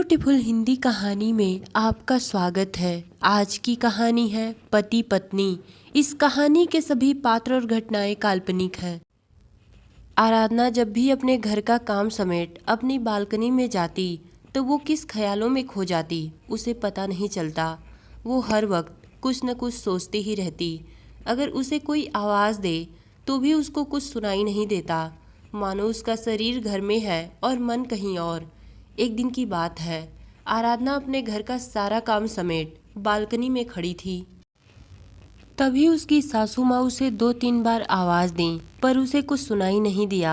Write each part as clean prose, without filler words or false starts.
Beautiful Hindi कहानी में आपका स्वागत है। आज की कहानी है पति पत्नी। इस कहानी के सभी पात्र और घटनाएं काल्पनिक हैं। आराधना जब भी अपने घर का काम समेट अपनी बालकनी में जाती तो वो किस ख्यालों में खो जाती उसे पता नहीं चलता। वो हर वक्त कुछ न कुछ सोचती ही रहती। अगर उसे कोई आवाज़ दे तो भी उसको कुछ सुनाई नहीं देता, मानो उसका शरीर घर में है और मन कहीं और। एक दिन की बात है, आराधना अपने घर का सारा काम समेट बालकनी में खड़ी थी। तभी उसकी सासू माँ उसे 2-3 बार आवाज़ दी पर उसे कुछ सुनाई नहीं दिया।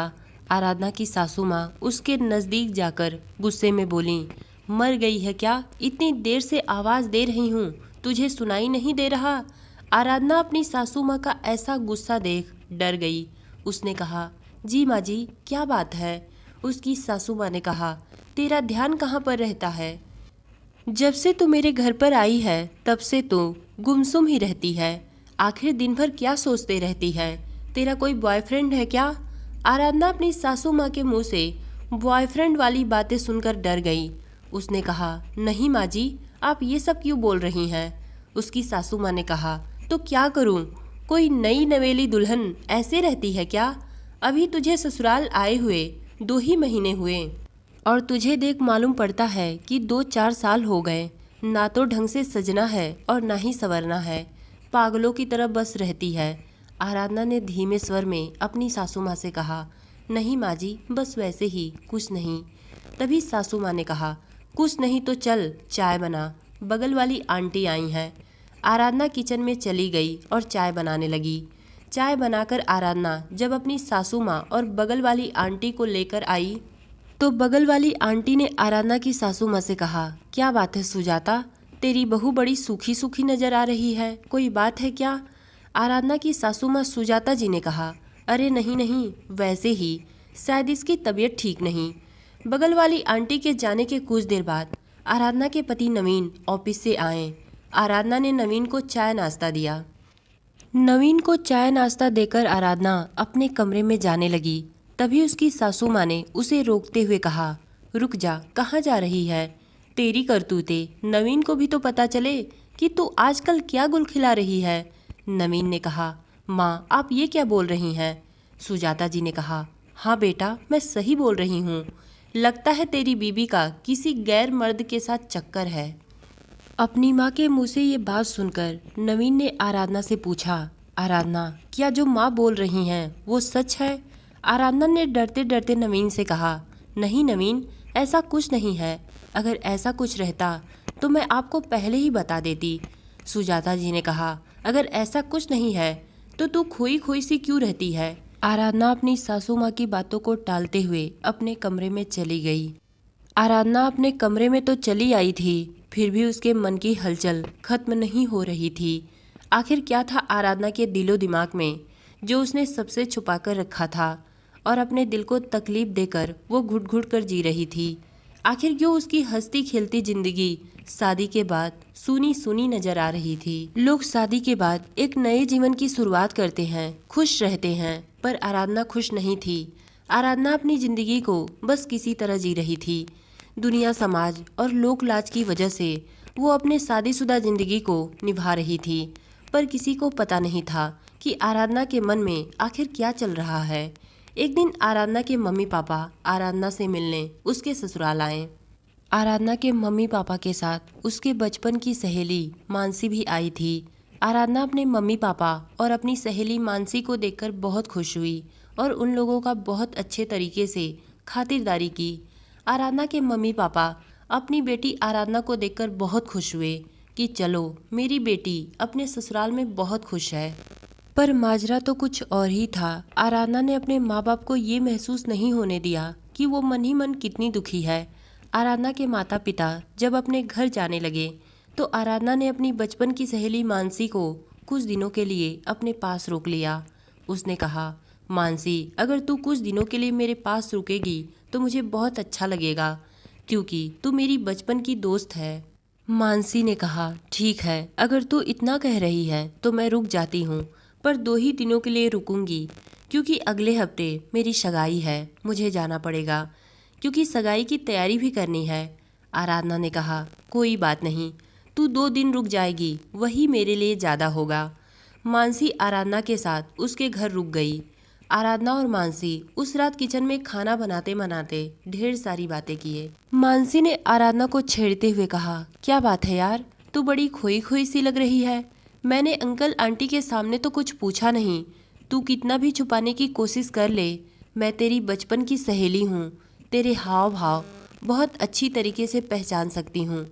आराधना की सासू माँ उसके नज़दीक जाकर गुस्से में बोली, मर गई है क्या? इतनी देर से आवाज़ दे रही हूँ, तुझे सुनाई नहीं दे रहा? आराधना अपनी सासू माँ का ऐसा गुस्सा देख डर गई। उसने कहा, जी माँ जी, क्या बात है? उसकी सासू माँ ने कहा, तेरा ध्यान कहाँ पर रहता है? जब से तू मेरे घर पर आई है तब से तू गुमसुम ही रहती है। आखिर दिन भर क्या सोचते रहती है? तेरा कोई बॉयफ्रेंड है क्या? आराधना अपनी सासू माँ के मुंह से बॉयफ्रेंड वाली बातें सुनकर डर गई। उसने कहा, नहीं माँ जी, आप ये सब क्यों बोल रही हैं? उसकी सासू माँ ने कहा, तो क्या करूँ? कोई नई नवेली दुल्हन ऐसे रहती है क्या? अभी तुझे ससुराल आए हुए 2 ही महीने हुए और तुझे देख मालूम पड़ता है कि 2-4 साल हो गए। ना तो ढंग से सजना है और ना ही संवरना है, पागलों की तरह बस रहती है। आराधना ने धीमे स्वर में अपनी सासू माँ से कहा, नहीं माँ जी, बस वैसे ही, कुछ नहीं। तभी सासू माँ ने कहा, कुछ नहीं तो चल चाय बना, बगल वाली आंटी आई हैं। आराधना किचन में चली गई और चाय बनाने लगी। चाय बनाकर आराधना जब अपनी सासू माँ और बगल वाली आंटी को लेकर आई तो बगल वाली आंटी ने आराधना की सासू माँ से कहा, क्या बात है सुजाता, तेरी बहू बड़ी सूखी सूखी नजर आ रही है, कोई बात है क्या? आराधना की सासू माँ सुजाता जी ने कहा, अरे नहीं नहीं, वैसे ही, शायद इसकी तबीयत ठीक नहीं। बगल वाली आंटी के जाने के कुछ देर बाद आराधना के पति नवीन ऑफिस से आए। आराधना ने नवीन को चाय नाश्ता दिया। नवीन को चाय नाश्ता देकर आराधना अपने कमरे में जाने लगी। तभी उसकी सासू माँ ने उसे रोकते हुए कहा, रुक जा, कहाँ जा रही है? तेरी करतूतें नवीन को भी तो पता चले कि तू आजकल क्या गुल खिला रही है। नवीन ने कहा, माँ आप ये क्या बोल रही हैं? सुजाता जी ने कहा, हाँ बेटा, मैं सही बोल रही हूँ। लगता है तेरी बीबी का किसी गैर मर्द के साथ चक्कर है। अपनी माँ के मुंह से ये बात सुनकर नवीन ने आराधना से पूछा, आराधना, क्या जो माँ बोल रही हैं वो सच है? आराधना ने डरते डरते नवीन से कहा, नहीं नवीन, ऐसा कुछ नहीं है। अगर ऐसा कुछ रहता तो मैं आपको पहले ही बता देती। सुजाता जी ने कहा, अगर ऐसा कुछ नहीं है तो तू खोई खोई सी क्यों रहती है? आराधना अपनी सासू माँ की बातों को टालते हुए अपने कमरे में चली गई। आराधना अपने कमरे में तो चली आई थी, फिर भी उसके मन की हलचल खत्म नहीं हो रही थी। आखिर क्या था आराधना के दिलो दिमाग में जो उसने सबसे छुपा कर रखा था और अपने दिल को तकलीफ देकर वो घुट घुट कर जी रही थी? आखिर क्यों उसकी हंसती खेलती जिंदगी शादी के बाद सूनी सूनी नजर आ रही थी? लोग शादी के बाद एक नए जीवन की शुरुआत करते हैं, खुश रहते हैं, पर आराधना खुश नहीं थी। आराधना अपनी जिंदगी को बस किसी तरह जी रही थी। दुनिया, समाज और लोक लाज की वजह से वो अपने शादीशुदा जिंदगी को निभा रही थी, पर किसी को पता नहीं था कि आराधना के मन में आखिर क्या चल रहा है। एक दिन आराधना के मम्मी पापा आराधना से मिलने उसके ससुराल आए। आराधना के मम्मी पापा के साथ उसके बचपन की सहेली मानसी भी आई थी। आराधना अपने मम्मी पापा और अपनी सहेली मानसी को देखकर बहुत खुश हुई और उन लोगों का बहुत अच्छे तरीके से खातिरदारी की। आराधना के मम्मी पापा अपनी बेटी आराधना को देखकर बहुत खुश हुए कि चलो, मेरी बेटी अपने ससुराल में बहुत खुश है। पर माजरा तो कुछ और ही था। आराधना ने अपने माँ बाप को ये महसूस नहीं होने दिया कि वो मन ही मन कितनी दुखी है। आराधना के माता पिता जब अपने घर जाने लगे तो आराधना ने अपनी बचपन की सहेली मानसी को कुछ दिनों के लिए अपने पास रोक लिया। उसने कहा, मानसी, अगर तू कुछ दिनों के लिए मेरे पास रुकेगी तो मुझे बहुत अच्छा लगेगा, क्योंकि तू मेरी बचपन की दोस्त है। मानसी ने कहा, ठीक है, अगर तू इतना कह रही है तो मैं रुक जाती हूँ, पर 2 ही दिनों के लिए रुकूंगी, क्योंकि अगले हफ्ते मेरी सगाई है, मुझे जाना पड़ेगा, क्योंकि सगाई की तैयारी भी करनी है। आराधना ने कहा, कोई बात नहीं, तू 2 दिन रुक जाएगी, वही मेरे लिए ज़्यादा होगा। मानसी आराधना के साथ उसके घर रुक गई। आराधना और मानसी उस रात किचन में खाना बनाते बनाते ढेर सारी बातें किए। मानसी ने आराधना को छेड़ते हुए कहा, क्या बात है यार, तू बड़ी खोई खोई सी लग रही है। मैंने अंकल आंटी के सामने तो कुछ पूछा नहीं, तू कितना भी छुपाने की कोशिश कर ले, मैं तेरी बचपन की सहेली हूँ, तेरे हाव भाव बहुत अच्छी तरीके से पहचान सकती हूँ।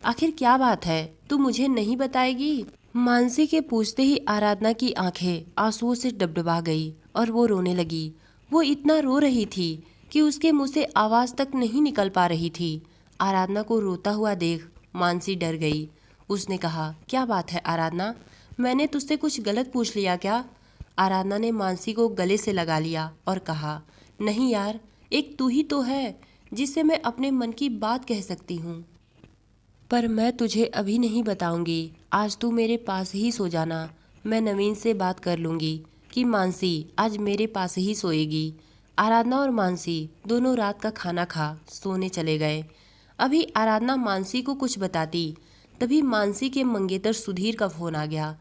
आखिर क्या बात है, तू मुझे नहीं बताएगी? मानसी के पूछते ही आराधना की आंखें आंसुओं से डबडबा गई और वो रोने लगी। वो इतना रो रही थी कि उसके मुंह से आवाज़ तक नहीं निकल पा रही थी। आराधना को रोता हुआ देख मानसी डर गई। उसने कहा, क्या बात है आराधना, मैंने तुझसे कुछ गलत पूछ लिया क्या? आराधना ने मानसी को गले से लगा लिया और कहा, नहीं यार, एक तू ही तो है जिससे मैं अपने मन की बात कह सकती हूँ। पर मैं तुझे अभी नहीं बताऊंगी, आज तू मेरे पास ही सो जाना, मैं नवीन से बात कर लूँगी कि मानसी आज मेरे पास ही सोएगी। आराधना और मानसी दोनों रात का खाना खा सोने चले गए। अभी आराधना मानसी को कुछ बताती, तभी मानसी के मंगेतर सुधीर का फ़ोन आ गया।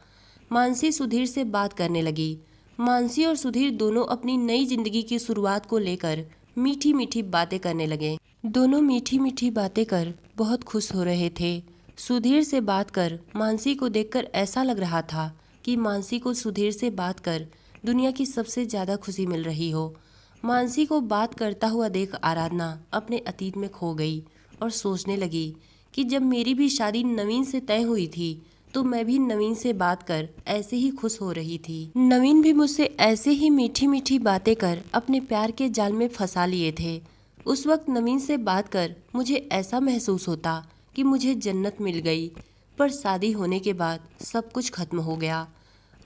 मानसी सुधीर से बात करने लगी। मानसी और सुधीर दोनों अपनी नई जिंदगी की शुरुआत को लेकर मीठी मीठी बातें करने लगे। दोनों मीठी मीठी बातें कर बहुत खुश हो रहे थे। सुधीर से बात कर मानसी को देखकर ऐसा लग रहा था कि मानसी को सुधीर से बात कर दुनिया की सबसे ज़्यादा खुशी मिल रही हो। मानसी को बात करता हुआ देख आराधना अपने अतीत में खो गई और सोचने लगी कि जब मेरी भी शादी नवीन से तय हुई थी तो मैं भी नवीन से बात कर ऐसे ही खुश हो रही थी। नवीन भी मुझसे ऐसे ही मीठी मीठी बातें कर अपने प्यार के जाल में फंसा लिए थे। उस वक्त नवीन से बात कर मुझे ऐसा महसूस होता कि मुझे जन्नत मिल गई, पर शादी होने के बाद सब कुछ खत्म हो गया।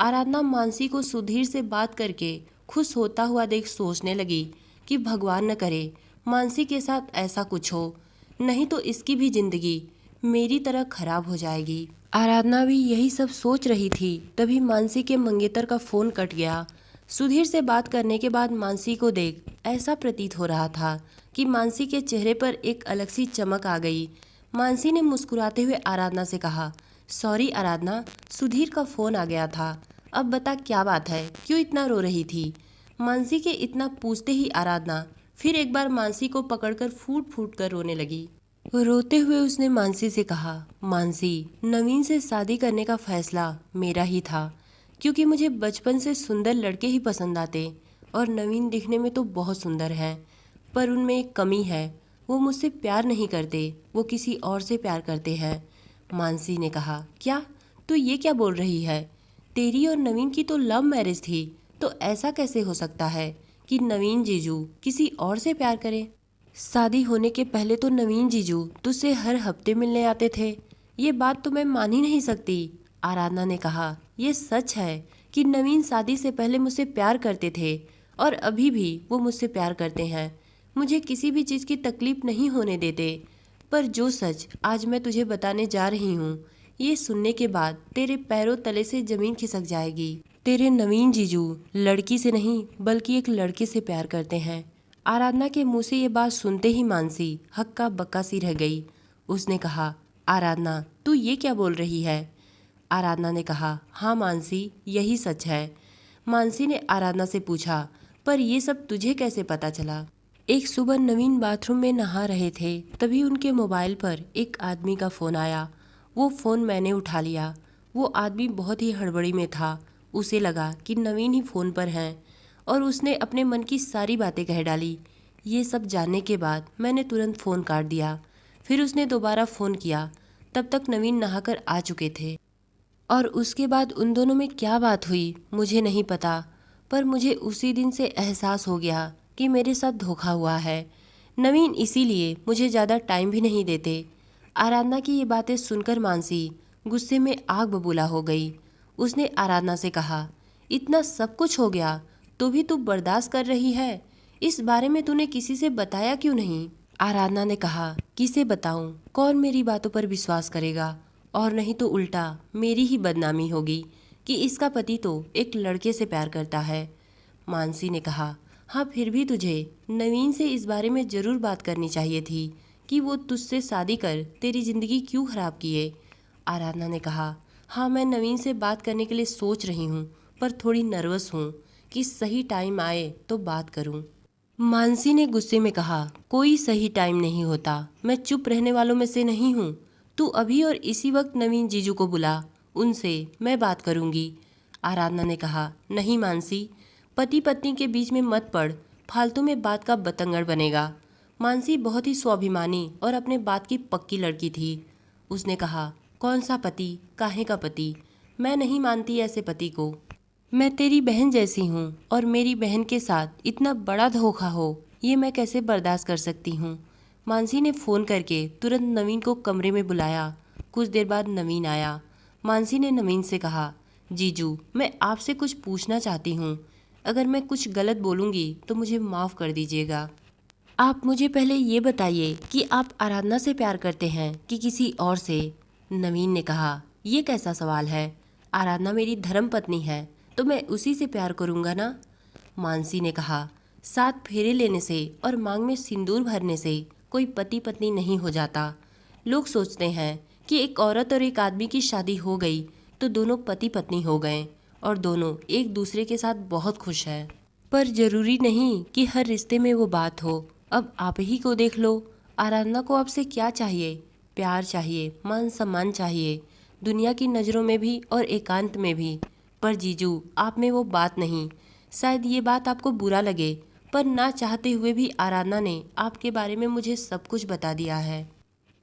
आराधना मानसी को सुधीर से बात करके खुश होता हुआ देख सोचने लगी कि भगवान न करे मानसी के साथ ऐसा कुछ हो, नहीं तो इसकी भी जिंदगी मेरी तरह खराब हो जाएगी। आराधना भी यही सब सोच रही थी, तभी मानसी के मंगेतर का फ़ोन कट गया। सुधीर से बात करने के बाद मानसी को देख ऐसा प्रतीत हो रहा था कि मानसी के चेहरे पर एक अलग सी चमक आ गई। मानसी ने मुस्कुराते हुए आराधना से कहा, सॉरी आराधना, सुधीर का फ़ोन आ गया था, अब बता क्या बात है, क्यों इतना रो रही थी? मानसी के इतना पूछते ही आराधना फिर एक बार मानसी को पकड़कर फूट फूट कर रोने लगी। रोते हुए उसने मानसी से कहा, मानसी, नवीन से शादी करने का फैसला मेरा ही था, क्योंकि मुझे बचपन से सुंदर लड़के ही पसंद आते और नवीन दिखने में तो बहुत सुंदर हैं, पर उनमें एक कमी है, वो मुझसे प्यार नहीं करते, वो किसी और से प्यार करते हैं। मानसी ने कहा, क्या तू ये क्या बोल रही है? तेरी और नवीन की तो लव मैरिज थी, तो ऐसा कैसे हो सकता है कि नवीन जीजू किसी और से प्यार करे? शादी होने के पहले तो नवीन जीजू तुझसे हर हफ्ते मिलने आते थे, ये बात तो मैं मान ही नहीं सकती। आराधना ने कहा, ये सच है कि नवीन शादी से पहले मुझसे प्यार करते थे और अभी भी वो मुझसे प्यार करते हैं, मुझे किसी भी चीज़ की तकलीफ नहीं होने देते। पर जो सच आज मैं तुझे बताने जा रही हूँ, ये सुनने के बाद तेरे पैरों तले से ज़मीन खिसक जाएगी। तेरे नवीन जीजू लड़की से नहीं बल्कि एक लड़के से प्यार करते हैं। आराधना के मुंह से ये बात सुनते ही मानसी हक्का बक्का सी रह गई। उसने कहा, आराधना, तू ये क्या बोल रही है? आराधना ने कहा, हाँ मानसी, यही सच है। मानसी ने आराधना से पूछा, पर ये सब तुझे कैसे पता चला? एक सुबह नवीन बाथरूम में नहा रहे थे, तभी उनके मोबाइल पर एक आदमी का फ़ोन आया। वो फ़ोन मैंने उठा लिया। वो आदमी बहुत ही हड़बड़ी में था। उसे लगा कि नवीन ही फ़ोन पर हैं और उसने अपने मन की सारी बातें कह डाली। ये सब जानने के बाद मैंने तुरंत फ़ोन काट दिया। फिर उसने दोबारा फ़ोन किया, तब तक नवीन नहाकर आ चुके थे और उसके बाद उन दोनों में क्या बात हुई मुझे नहीं पता, पर मुझे उसी दिन से एहसास हो गया कि मेरे साथ धोखा हुआ है। नवीन इसीलिए मुझे ज़्यादा टाइम भी नहीं देते। आराधना की ये बातें सुनकर मानसी गुस्से में आग बबूला हो गई। उसने आराधना से कहा, इतना सब कुछ हो गया तो भी तू बर्दाश्त कर रही है, इस बारे में तूने किसी से बताया क्यों नहीं? आराधना ने कहा, किसे बताऊं, कौन मेरी बातों पर विश्वास करेगा, और नहीं तो उल्टा मेरी ही बदनामी होगी कि इसका पति तो एक लड़के से प्यार करता है। मानसी ने कहा, हाँ फिर भी तुझे नवीन से इस बारे में ज़रूर बात करनी चाहिए थी, कि वो तुझसे शादी कर तेरी ज़िंदगी क्यों ख़राब किए। आराधना ने कहा, हाँ मैं नवीन से बात करने के लिए सोच रही हूँ, पर थोड़ी नर्वस हूँ कि सही टाइम आए तो बात करूँ। मानसी ने गुस्से में कहा, कोई सही टाइम नहीं होता, मैं चुप रहने वालों में से नहीं हूँ। तू अभी और इसी वक्त नवीन जीजू को बुला, उनसे मैं बात करूँगी। आराधना ने कहा, नहीं मानसी, पति पत्नी के बीच में मत पड़, फालतू में बात का बतंगड़ बनेगा। मानसी बहुत ही स्वाभिमानी और अपने बात की पक्की लड़की थी। उसने कहा, कौन सा पति, काहे का पति, मैं नहीं मानती ऐसे पति को। मैं तेरी बहन जैसी हूँ और मेरी बहन के साथ इतना बड़ा धोखा हो, ये मैं कैसे बर्दाश्त कर सकती हूँ। मानसी ने फ़ोन करके तुरंत नवीन को कमरे में बुलाया। कुछ देर बाद नवीन आया। मानसी ने नवीन से कहा, जीजू मैं आपसे कुछ पूछना चाहती हूँ, अगर मैं कुछ गलत बोलूँगी तो मुझे माफ़ कर दीजिएगा। आप मुझे पहले ये बताइए कि आप आराधना से प्यार करते हैं कि किसी और से। नवीन ने कहा, ये कैसा सवाल है, आराधना मेरी धर्म पत्नी है तो मैं उसी से प्यार करूँगा ना। मानसी ने कहा, 7 फेरे लेने से और मांग में सिंदूर भरने से कोई पति पत्नी नहीं हो जाता। लोग सोचते हैं कि एक औरत और एक आदमी की शादी हो गई तो दोनों पति पत्नी हो गए और दोनों एक दूसरे के साथ बहुत खुश हैं। पर जरूरी नहीं कि हर रिश्ते में वो बात हो। अब आप ही को देख लो, आराधना को आपसे क्या चाहिए, प्यार चाहिए, मान सम्मान चाहिए, दुनिया की नज़रों में भी और एकांत में भी। पर जीजू आप में वो बात नहीं। शायद ये बात आपको बुरा लगे, पर ना चाहते हुए भी आराधना ने आपके बारे में मुझे सब कुछ बता दिया है।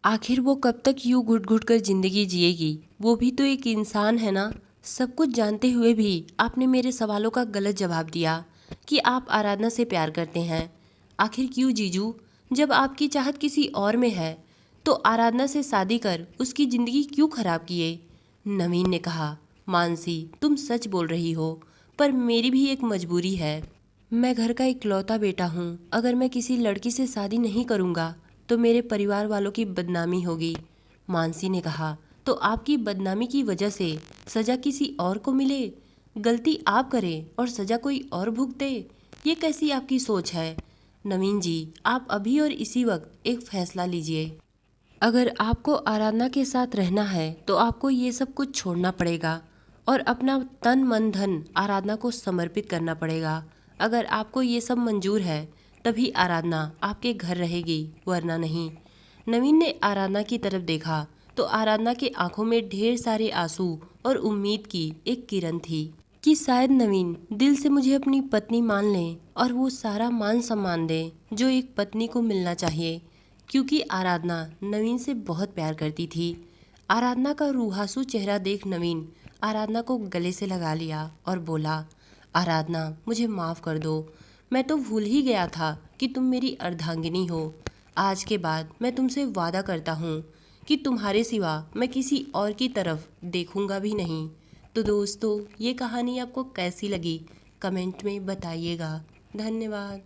आखिर वो कब तक यूँ घुट घुट कर जिंदगी जिएगी, वो भी तो एक इंसान है ना। सब कुछ जानते हुए भी आपने मेरे सवालों का गलत जवाब दिया कि आप आराधना से प्यार करते हैं। आखिर क्यों जीजू, जब आपकी चाहत किसी और में है तो आराधना से शादी कर उसकी ज़िंदगी क्यों खराब किए। नवीन ने कहा, मानसी तुम सच बोल रही हो, पर मेरी भी एक मजबूरी है। मैं घर का इकलौता बेटा हूँ, अगर मैं किसी लड़की से शादी नहीं करूँगा तो मेरे परिवार वालों की बदनामी होगी। मानसी ने कहा, तो आपकी बदनामी की वजह से सज़ा किसी और को मिले, गलती आप करें और सज़ा कोई और भुगते, ये कैसी आपकी सोच है। नवीन जी आप अभी और इसी वक्त एक फ़ैसला लीजिए। अगर आपको आराधना के साथ रहना है तो आपको ये सब कुछ छोड़ना पड़ेगा और अपना तन मन धन आराधना को समर्पित करना पड़ेगा। अगर आपको ये सब मंजूर है तभी आराधना आपके घर रहेगी, वरना नहीं। नवीन ने आराधना की तरफ देखा तो आराधना के आंखों में ढेर सारे आंसू और उम्मीद की एक किरण थी कि शायद नवीन दिल से मुझे अपनी पत्नी मान ले और वो सारा मान सम्मान दे जो एक पत्नी को मिलना चाहिए, क्योंकि आराधना नवीन से बहुत प्यार करती थी। आराधना का रूहासू चेहरा देख नवीन आराधना को गले से लगा लिया और बोला, आराधना मुझे माफ़ कर दो, मैं तो भूल ही गया था कि तुम मेरी अर्धांगिनी हो। आज के बाद मैं तुमसे वादा करता हूँ कि तुम्हारे सिवा मैं किसी और की तरफ देखूंगा भी नहीं। तो दोस्तों ये कहानी आपको कैसी लगी कमेंट में बताइएगा। धन्यवाद।